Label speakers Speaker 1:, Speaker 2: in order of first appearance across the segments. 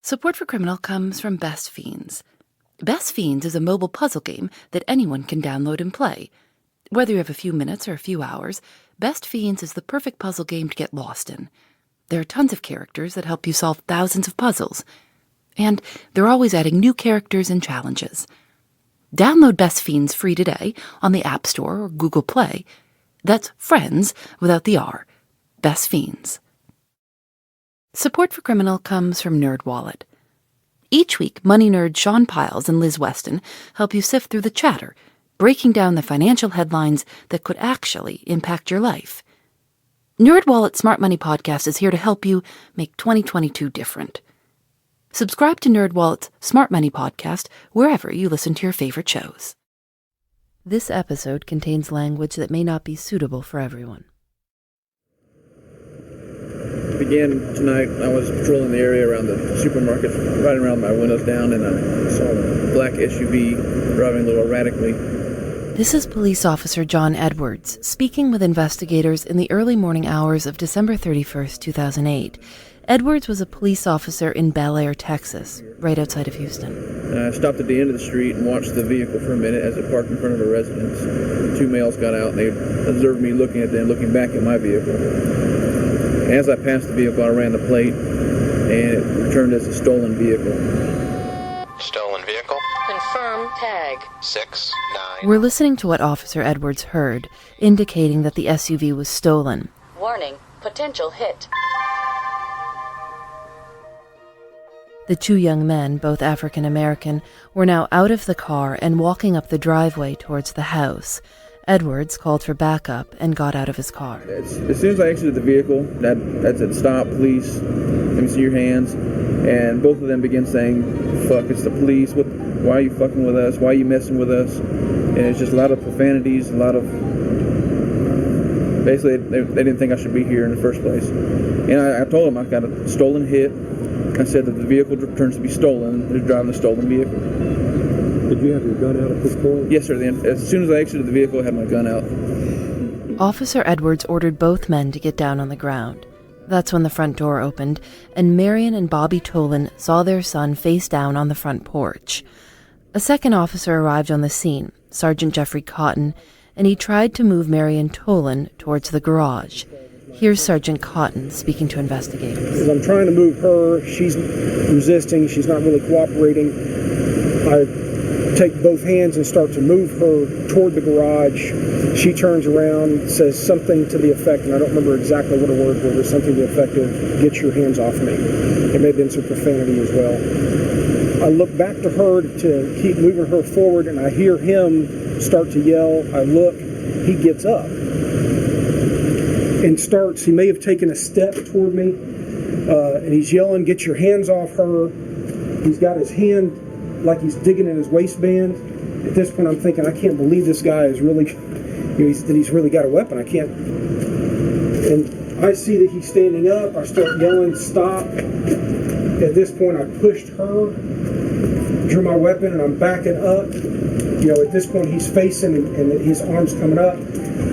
Speaker 1: Support for Criminal comes from Best Fiends. Best Fiends is a mobile puzzle game that anyone can download and play. Whether you have a few minutes or a few hours, Best Fiends is the perfect puzzle game to get lost in. There are tons of characters that help you solve thousands of puzzles. And they're always adding new characters and challenges. Download Best Fiends free today on the App Store or Google Play. That's Friends without the R. Best Fiends. Support for Criminal comes from NerdWallet. Each week, money nerds Sean Piles and Liz Weston help you sift through the chatter, breaking down the financial headlines that could actually impact your life. NerdWallet's Smart Money Podcast is here to help you make 2022 different. Subscribe to NerdWallet's Smart Money Podcast wherever you listen to your favorite shows. This episode contains language that may not be suitable for everyone.
Speaker 2: Began tonight. I was patrolling the area around the supermarket, riding around with my windows down, and I saw a black SUV driving a little erratically.
Speaker 1: This is Police Officer John Edwards speaking with investigators in the early morning hours of December 31st, 2008. Edwards was a police officer in Bel Air, Texas, right outside of Houston.
Speaker 2: I stopped at the end of the street and watched the vehicle for a minute as it parked in front of a residence. Two males got out and they observed me looking at them, looking back at my vehicle. As I passed the vehicle, I ran the plate, and it returned as a stolen vehicle.
Speaker 3: Stolen vehicle?
Speaker 4: Confirm tag.
Speaker 3: 6-9.
Speaker 1: We're listening to what Officer Edwards heard, indicating that the SUV was stolen.
Speaker 4: Warning, potential hit.
Speaker 1: The two young men, both African American, were now out of the car and walking up the driveway towards the house. Edwards called for backup and got out of his car.
Speaker 2: As soon as I exited the vehicle, that said, "Stop, police, let me see your hands." And both of them began saying, "Fuck, it's the police. Why are you fucking with us? Why are you messing with us?" And it's just a lot of profanities, a lot of... Basically, they didn't think I should be here in the first place. And I told them I got a stolen hit. I said that the vehicle turns to be stolen. They're driving a stolen vehicle.
Speaker 5: Did you have your gun out at this point?
Speaker 2: Yes, sir. As soon as I exited the vehicle, I had my gun out.
Speaker 1: Officer Edwards ordered both men to get down on the ground. That's when the front door opened, and Marion and Bobby Tolan saw their son face down on the front porch. A second officer arrived on the scene, Sergeant Jeffrey Cotton, and he tried to move Marion Tolan towards the garage. Here's Sergeant Cotton speaking to investigators.
Speaker 5: As I'm trying to move her, she's resisting, she's not really cooperating. I take both hands and start to move her toward the garage. She turns around, says something to the effect, and I don't remember exactly what her words were, but something to the effect of, "Get your hands off me." There may have been some profanity as well. I look back to her to keep moving her forward, and I hear him start to yell. I look, he gets up and starts, he may have taken a step toward me, and he's yelling, "Get your hands off her." He's got his hand like he's digging in his waistband. At this point, I'm thinking, I can't believe this guy is really, that he's really got a weapon. I can't. And I see that he's standing up. I start yelling, "Stop." At this point, I pushed her, drew my weapon, and I'm backing up. At this point, he's facing and his arm's coming up.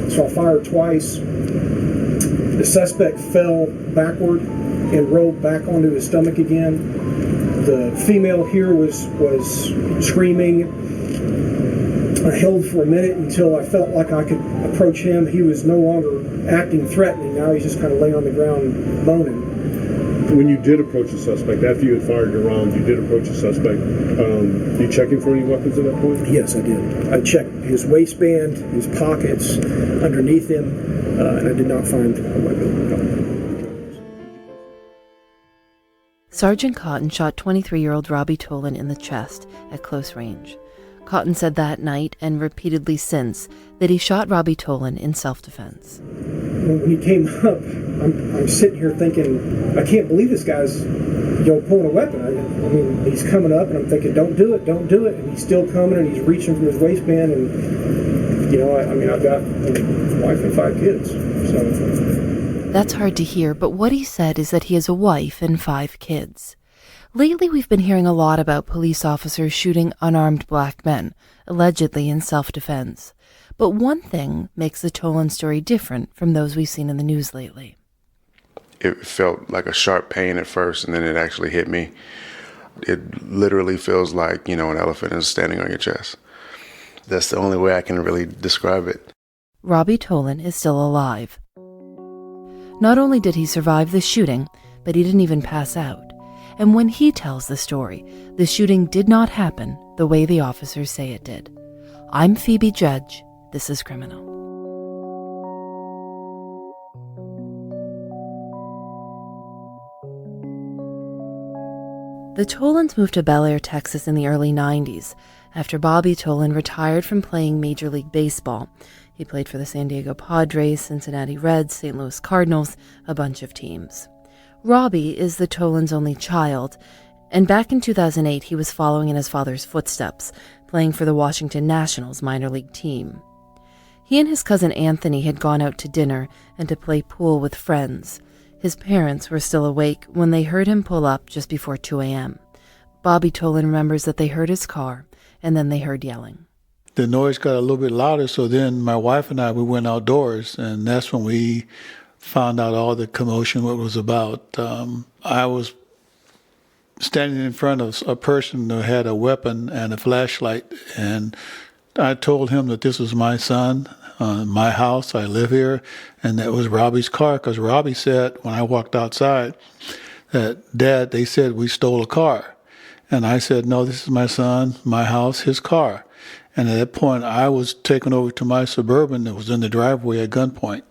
Speaker 5: So I fired twice. The suspect fell backward and rolled back onto his stomach again. The female here was screaming. I held for a minute until I felt like I could approach him. He was no longer acting threatening. Now he's just kind of laying on the ground moaning.
Speaker 6: When you did approach the suspect, after you had fired your round, you did approach the suspect. You checking for any weapons at that point?
Speaker 5: Yes, I did. I checked his waistband, his pockets, underneath him, and I did not find a weapon.
Speaker 1: Sergeant Cotton shot 23-year-old Robbie Tolan in the chest at close range. Cotton said that night and repeatedly since that he shot Robbie Tolan in self-defense.
Speaker 5: When he came up, I'm sitting here thinking, I can't believe this guy's pulling a weapon. I mean, he's coming up, and I'm thinking, don't do it. And he's still coming, and he's reaching from his waistband, and, I've got a wife and 5 kids, so...
Speaker 1: That's hard to hear, but what he said is that he has a wife and 5 kids. Lately, we've been hearing a lot about police officers shooting unarmed black men, allegedly in self-defense. But one thing makes the Tolan story different from those we've seen in the news lately.
Speaker 7: It felt like a sharp pain at first, and then it actually hit me it literally feels like, an elephant is standing on your chest. That's the only way I can really describe it.
Speaker 1: Robbie Tolan is still alive. Not only did he survive the shooting, but he didn't even pass out. And when he tells the story, the shooting did not happen the way the officers say it did. I'm Phoebe Judge. This is Criminal. The Tolans moved to Bel Air, Texas in the early 90s after Bobby Tolan retired from playing Major League Baseball. He played for the San Diego Padres, Cincinnati Reds, St. Louis Cardinals, a bunch of teams. Robbie is the Tolans' only child, and back in 2008 he was following in his father's footsteps, playing for the Washington Nationals minor league team. He and his cousin Anthony had gone out to dinner and to play pool with friends. His parents were still awake when they heard him pull up just before 2 a.m. Bobby Tolan remembers that they heard his car, and then they heard yelling.
Speaker 8: The noise got a little bit louder, so then my wife and I, we went outdoors, and that's when we found out all the commotion, what it was about. I was standing in front of a person who had a weapon and a flashlight, and I told him that this was my son, my house, I live here, and that was Robbie's car, because Robbie said, when I walked outside, that, Dad, they said we stole a car. And I said, no, this is my son, my house, his car. And at that point, I was taken over to my Suburban that was in the driveway at gunpoint.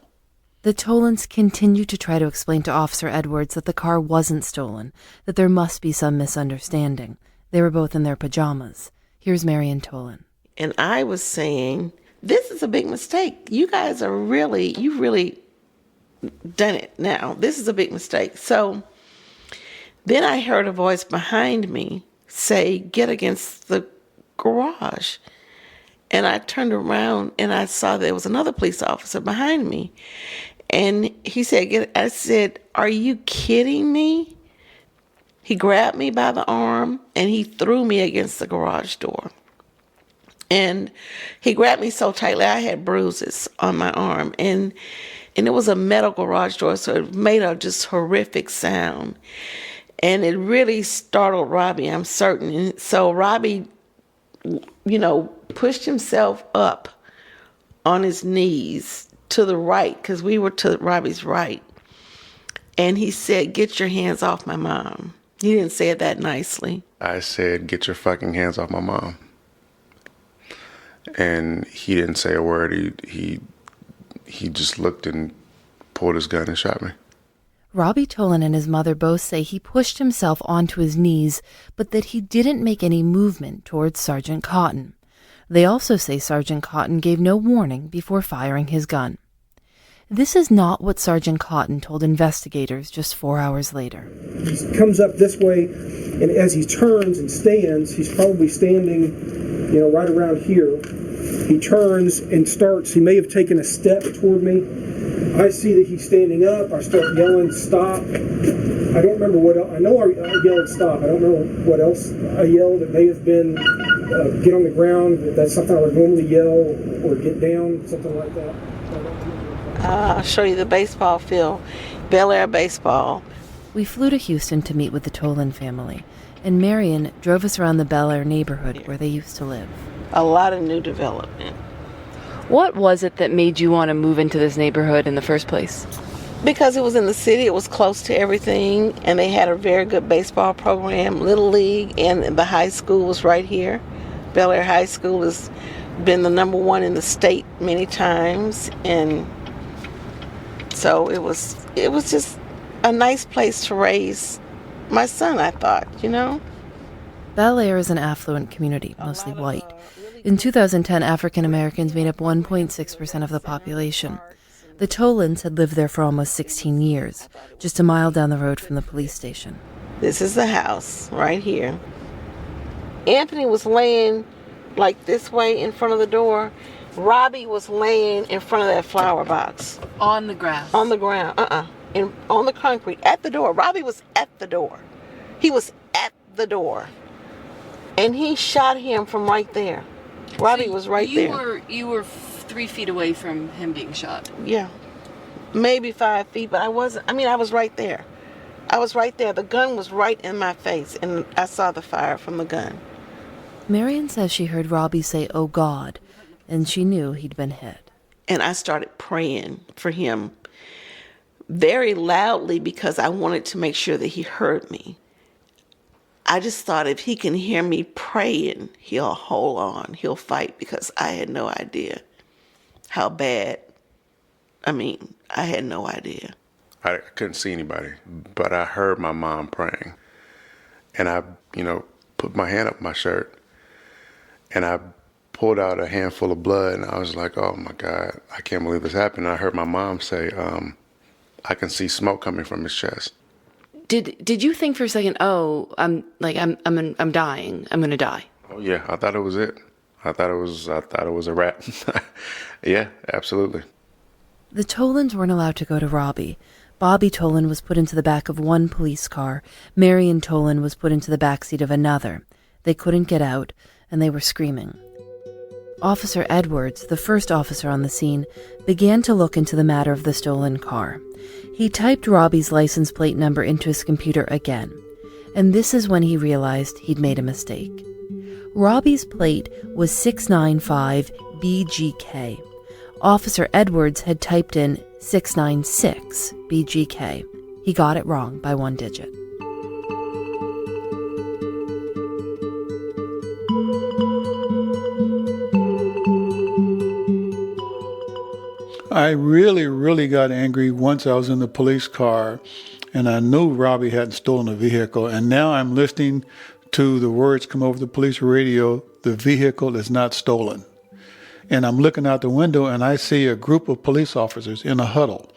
Speaker 1: The Tolans continued to try to explain to Officer Edwards that the car wasn't stolen, that there must be some misunderstanding. They were both in their pajamas. Here's Marion Tolan.
Speaker 9: And I was saying, this is a big mistake. You guys you've really done it now. This is a big mistake. So then I heard a voice behind me say, get against the garage. And I turned around and I saw there was another police officer behind me. And he said, I said, are you kidding me? He grabbed me by the arm and he threw me against the garage door. And he grabbed me so tightly, I had bruises on my arm. And it was a metal garage door, so it made a just horrific sound. And it really startled Robbie, I'm certain. And so Robbie, pushed himself up on his knees to the right, because we were to Robbie's right. And he said, get your hands off my mom. He didn't say it that nicely.
Speaker 7: I said, get your fucking hands off my mom. And he didn't say a word. He just looked and pulled his gun and shot me.
Speaker 1: Robbie Tolan and his mother both say he pushed himself onto his knees, but that he didn't make any movement towards Sergeant Cotton. They also say Sergeant Cotton gave no warning before firing his gun. This is not what Sergeant Cotton told investigators just 4 hours later.
Speaker 5: He comes up this way, and as he turns and stands, he's probably standing, right around here. He turns and starts, he may have taken a step toward me. I see that he's standing up. I start yelling, stop. I don't remember what else. I know I yelled stop. I don't know what else I yelled. It may have been get on the ground. If that's something I would normally yell, or get down, something like that.
Speaker 9: I'll show you the baseball field, Bel Air baseball.
Speaker 1: We flew to Houston to meet with the Tolan family, and Marion drove us around the Bel Air neighborhood where they used to live.
Speaker 9: A lot of new development.
Speaker 10: What was it that made you want to move into this neighborhood in the first place?
Speaker 9: Because it was in the city, it was close to everything, and they had a very good baseball program, Little League, and the high school was right here. Bel Air High School has been the number one in the state many times, and so it was just a nice place to raise my son, I thought,
Speaker 1: Bel Air is an affluent community, mostly white. In 2010, African Americans made up 1.6% of the population. The Tolans had lived there for almost 16 years, just a mile down the road from the police station.
Speaker 9: This is the house right here. Anthony was laying like this way in front of the door. Robbie was laying in front of that flower box.
Speaker 10: On the grass?
Speaker 9: On the ground, on the concrete, at the door. Robbie was at the door. He was at the door. And he shot him from right there. Robbie was right there.
Speaker 10: You were 3 feet away from him being shot?
Speaker 9: Yeah. Maybe 5 feet, but I wasn't. I was right there. I was right there. The gun was right in my face, and I saw the fire from the gun.
Speaker 1: Marion says she heard Robbie say, "Oh God," and she knew he'd been hit.
Speaker 9: And I started praying for him very loudly because I wanted to make sure that he heard me. I just thought if he can hear me praying, he'll hold on, he'll fight, because I had no idea how bad. I had no idea.
Speaker 7: I couldn't see anybody, but I heard my mom praying. And I, put my hand up my shirt and I pulled out a handful of blood, and I was like, oh my God, I can't believe this happened. And I heard my mom say, I can see smoke coming from his chest.
Speaker 1: Did you think for a second, oh, I'm dying. I'm gonna die?
Speaker 7: Oh yeah, I thought it was it. I thought it was a wrap. Yeah, absolutely.
Speaker 1: The Tolans weren't allowed to go to Robbie. Bobby Tolan was put into the back of one police car. Marion Tolan was put into the backseat of another. They couldn't get out, and they were screaming. Officer Edwards, the first officer on the scene, began to look into the matter of the stolen car. He typed Robbie's license plate number into his computer again, and this is when he realized he'd made a mistake. Robbie's plate was 695 BGK. Officer Edwards had typed in 696 BGK. He got it wrong by one digit.
Speaker 8: I really got angry once I was in the police car and I knew Robbie hadn't stolen a vehicle, and now I'm listening to the words come over the police radio, the vehicle is not stolen. And I'm looking out the window and I see a group of police officers in a huddle.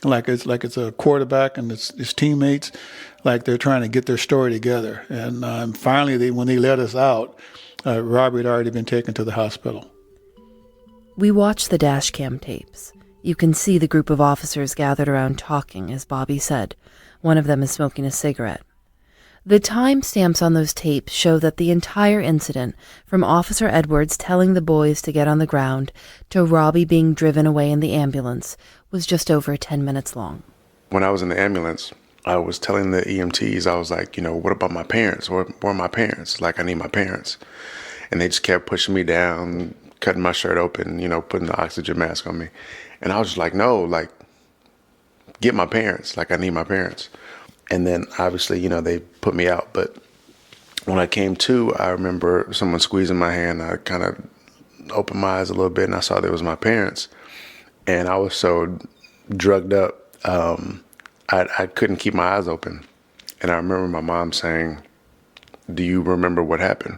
Speaker 8: Like it's a quarterback and his teammates, like they're trying to get their story together. And finally, when they let us out, Robbie had already been taken to the hospital.
Speaker 1: We watched the dash cam tapes. You can see the group of officers gathered around talking, as Bobby said. One of them is smoking a cigarette. The timestamps on those tapes show that the entire incident, from Officer Edwards telling the boys to get on the ground to Robbie being driven away in the ambulance, was just over 10 minutes long.
Speaker 7: When I was in the ambulance, I was telling the EMTs, I was like, what about my parents? Where are my parents? Like, I need my parents. And they just kept pushing me down, cutting my shirt open, putting the oxygen mask on me. And I was just like, no, like, get my parents. Like, I need my parents. And then obviously, they put me out. But when I came to, I remember someone squeezing my hand. I kind of opened my eyes a little bit and I saw there was my parents. And I was so drugged up, I couldn't keep my eyes open. And I remember my mom saying, do you remember what happened?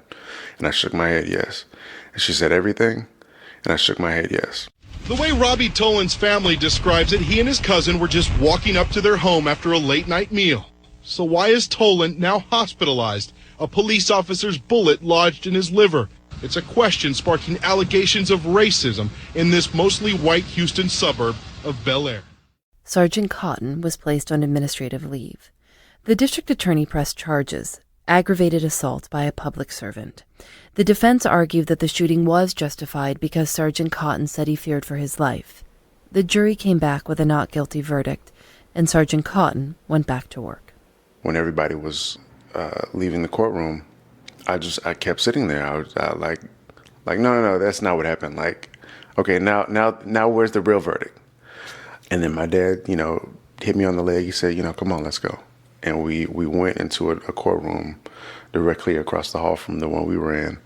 Speaker 7: And I shook my head, yes. And she said, everything? And I shook my head, yes.
Speaker 11: The way Robbie Tolan's family describes it, he and his cousin were just walking up to their home after a late-night meal. So why is Tolan now hospitalized? A police officer's bullet lodged in his liver. It's a question sparking allegations of racism in this mostly white Houston suburb of Bel Air.
Speaker 1: Sergeant Cotton was placed on administrative leave. The district attorney pressed charges, aggravated assault by a public servant. The defense argued that the shooting was justified because Sergeant Cotton said he feared for his life. The jury came back with a not guilty verdict, and Sergeant Cotton went back to work.
Speaker 7: When everybody was leaving the courtroom, I kept sitting there. I was like, no, that's not what happened. Like, okay, now where's the real verdict? And then my dad, hit me on the leg. He said, come on, let's go. And we went into a courtroom directly across the hall from the one we were in.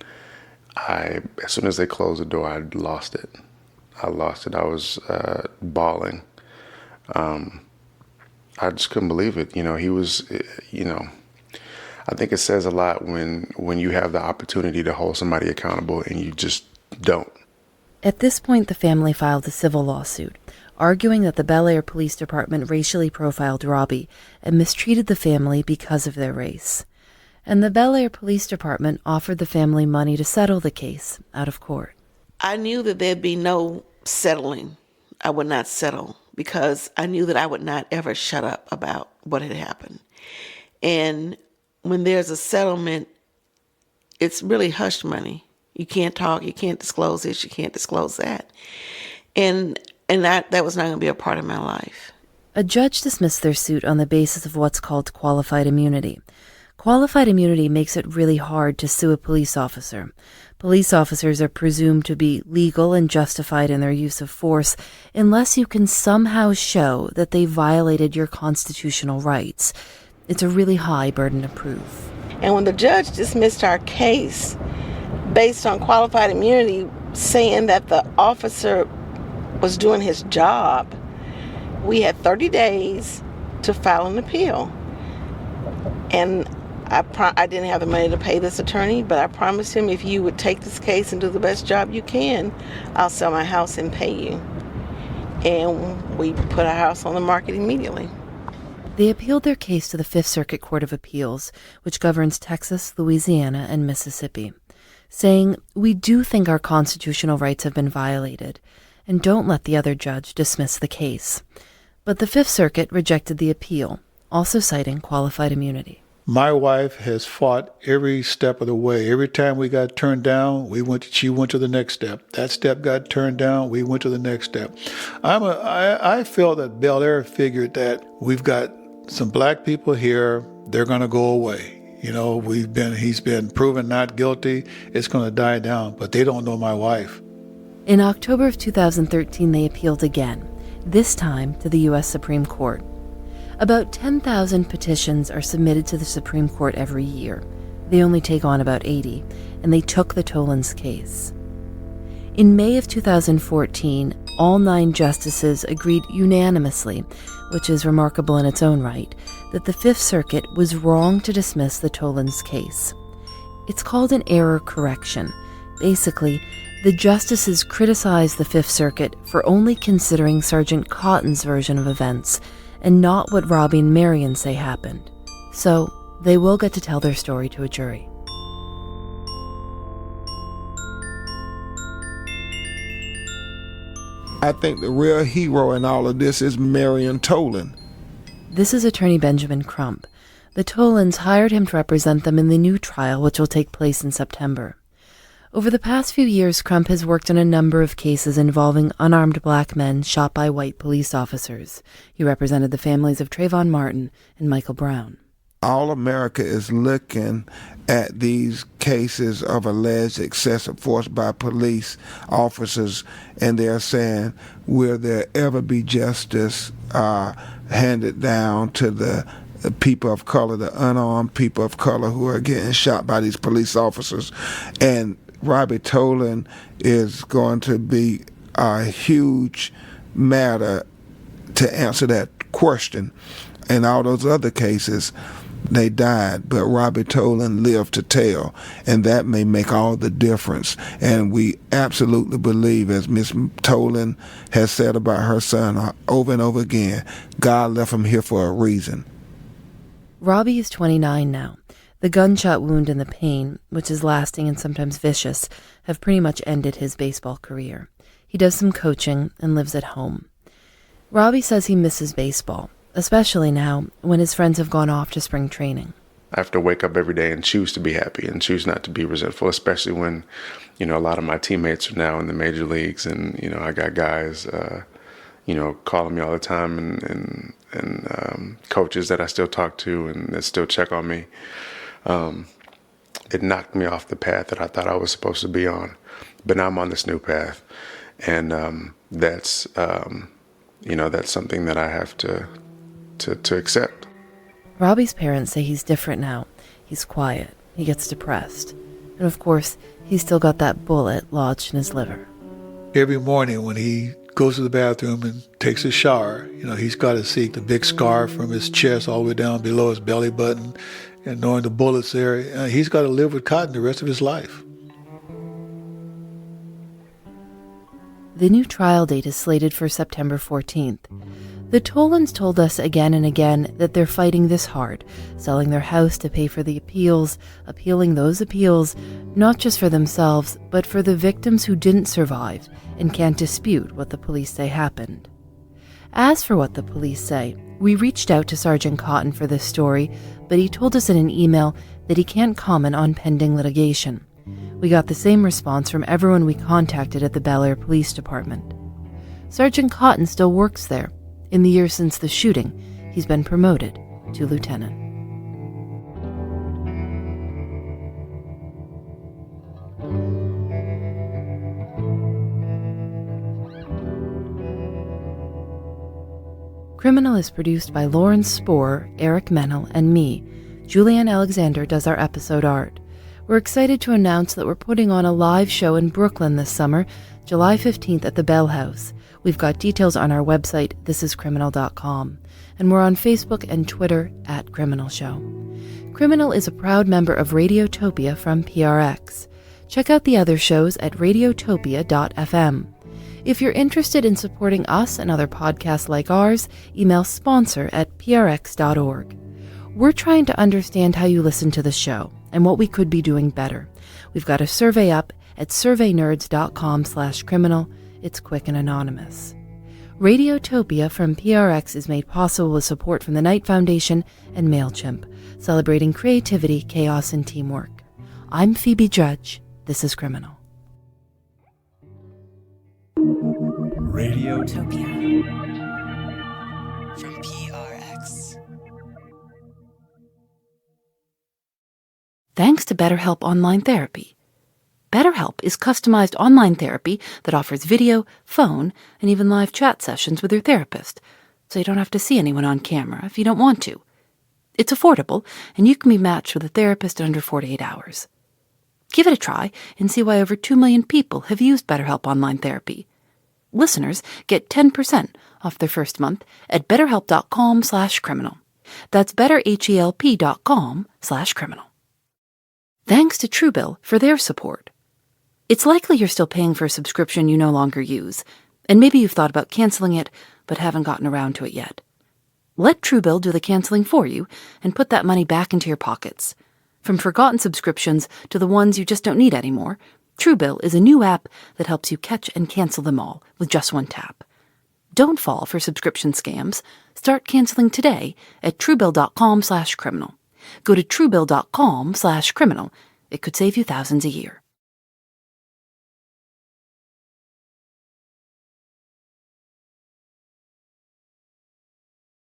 Speaker 7: As soon as they closed the door, I lost it. I was bawling. I just couldn't believe it. He was, I think it says a lot when you have the opportunity to hold somebody accountable and you just don't.
Speaker 1: At this point, the family filed a civil lawsuit, arguing that the Bel Air Police Department racially profiled Robbie and mistreated the family because of their race. And the Bel Air Police Department offered the family money to settle the case out of court.
Speaker 9: I knew that there'd be no settling. I would not settle because I knew that I would not ever shut up about what had happened. And when there's a settlement, it's really hush money. You can't talk, you can't disclose this, you can't disclose that. And that was not going to be a part of my life.
Speaker 1: A judge dismissed their suit on the basis of what's called qualified immunity. Qualified immunity makes it really hard to sue a police officer. Police officers are presumed to be legal and justified in their use of force unless you can somehow show that they violated your constitutional rights. It's a really high burden of proof.
Speaker 9: And when the judge dismissed our case based on qualified immunity, saying that the officer was doing his job, we had 30 days to file an appeal. And I didn't have the money to pay this attorney, but I promised him, if you would take this case and do the best job you can, I'll sell my house and pay you. And we put our house on the market immediately.
Speaker 1: They appealed their case to the Fifth Circuit Court of Appeals, which governs Texas, Louisiana, and Mississippi, saying, "We do think our constitutional rights have been violated, and don't let the other judge dismiss the case." But the Fifth Circuit rejected the appeal, also citing qualified immunity.
Speaker 8: My wife has fought every step of the way. Every time we got turned down, she went to the next step. That step got turned down, we went to the next step. I feel that Bel Air figured that we've got some black people here, they're going to go away. You know, he's been proven not guilty, it's going to die down, but they don't know my wife.
Speaker 1: In October of 2013, they appealed again, this time to the U.S. Supreme Court. About 10,000 petitions are submitted to the Supreme Court every year. They only take on about 80, and they took the Tolan's case. In May of 2014, all 9 justices agreed unanimously, which is remarkable in its own right, that the Fifth Circuit was wrong to dismiss the Tolan's case. It's called an error correction. Basically, the justices criticized the Fifth Circuit for only considering Sergeant Cotton's version of events and not what Robbie and Marion say happened. So, they will get to tell their story to a jury.
Speaker 12: I think the real hero in all of this is Marion Tolan.
Speaker 1: This is attorney Benjamin Crump. The Tolans hired him to represent them in the new trial, which will take place in September. Over the past few years, Crump has worked on a number of cases involving unarmed black men shot by white police officers. He represented the families of Trayvon Martin and Michael Brown.
Speaker 12: All America is looking at these cases of alleged excessive force by police officers, and they're saying, will there ever be justice handed down to the people of color, the unarmed people of color who are getting shot by these police officers? And Robbie Tolan is going to be a huge matter to answer that question. In all those other cases, they died, but Robbie Tolan lived to tell, and that may make all the difference. And we absolutely believe, as Miss Tolan has said about her son over and over again, God left him here for a reason.
Speaker 1: Robbie is 29 now. The gunshot wound and the pain, which is lasting and sometimes vicious, have pretty much ended his baseball career. He does some coaching and lives at home. Robbie says he misses baseball, especially now when his friends have gone off to spring training.
Speaker 7: I have to wake up every day and choose to be happy and choose not to be resentful, especially when, a lot of my teammates are now in the major leagues, and, I got guys, calling me all the time, and coaches that I still talk to and that still check on me. It knocked me off the path that I thought I was supposed to be on, but now I'm on this new path, and that's something that I have to accept.
Speaker 1: Robbie's parents say he's different now. He's quiet. He gets depressed. And of course, he's still got that bullet lodged in his liver.
Speaker 8: Every morning when he goes to the bathroom and takes a shower, he's got to see the big scar from his chest all the way down below his belly button, and knowing the bullets there. He's got to live with Cotton the rest of his life.
Speaker 1: The new trial date is slated for September 14th. The Tolans told us again and again that they're fighting this hard, selling their house to pay for the appeals, appealing those appeals, not just for themselves, but for the victims who didn't survive and can't dispute what the police say happened. As for what the police say, we reached out to Sergeant Cotton for this story, but he told us in an email that he can't comment on pending litigation. We got the same response from everyone we contacted at the Bel Air Police Department. Sergeant Cotton still works there. In the years since the shooting, he's been promoted to lieutenant. Criminal is produced by Lauren Spohr, Eric Mennel, and me. Julianne Alexander does our episode art. We're excited to announce that we're putting on a live show in Brooklyn this summer, July 15th at the Bell House. We've got details on our website, thisiscriminal.com, and we're on Facebook and Twitter at Criminal Show. Criminal is a proud member of Radiotopia from PRX. Check out the other shows at radiotopia.fm. If you're interested in supporting us and other podcasts like ours, email sponsor@prx.org. We're trying to understand how you listen to the show and what we could be doing better. We've got a survey up at surveynerds.com/criminal. It's quick and anonymous. Radiotopia from PRX is made possible with support from the Knight Foundation and MailChimp, celebrating creativity, chaos, and teamwork. I'm Phoebe Judge. This is Criminal.
Speaker 13: Radiotopia from PRX.
Speaker 1: Thanks to BetterHelp Online Therapy. BetterHelp is customized online therapy that offers video, phone, and even live chat sessions with your therapist, so you don't have to see anyone on camera if you don't want to. It's affordable, and you can be matched with a therapist in under 48 hours. Give it a try and see why over 2 million people have used BetterHelp Online Therapy. Listeners get 10% off their first month at betterhelp.com/criminal. That's betterhelp.com/criminal. Thanks to Truebill for their support. It's likely you're still paying for a subscription you no longer use, and maybe you've thought about canceling it but haven't gotten around to it yet. Let Truebill do the canceling for you and put that money back into your pockets. From forgotten subscriptions to the ones you just don't need anymore, Truebill is a new app that helps you catch and cancel them all with just one tap. Don't fall for subscription scams. Start canceling today at truebill.com/criminal. Go to truebill.com/criminal. It could save you thousands a year.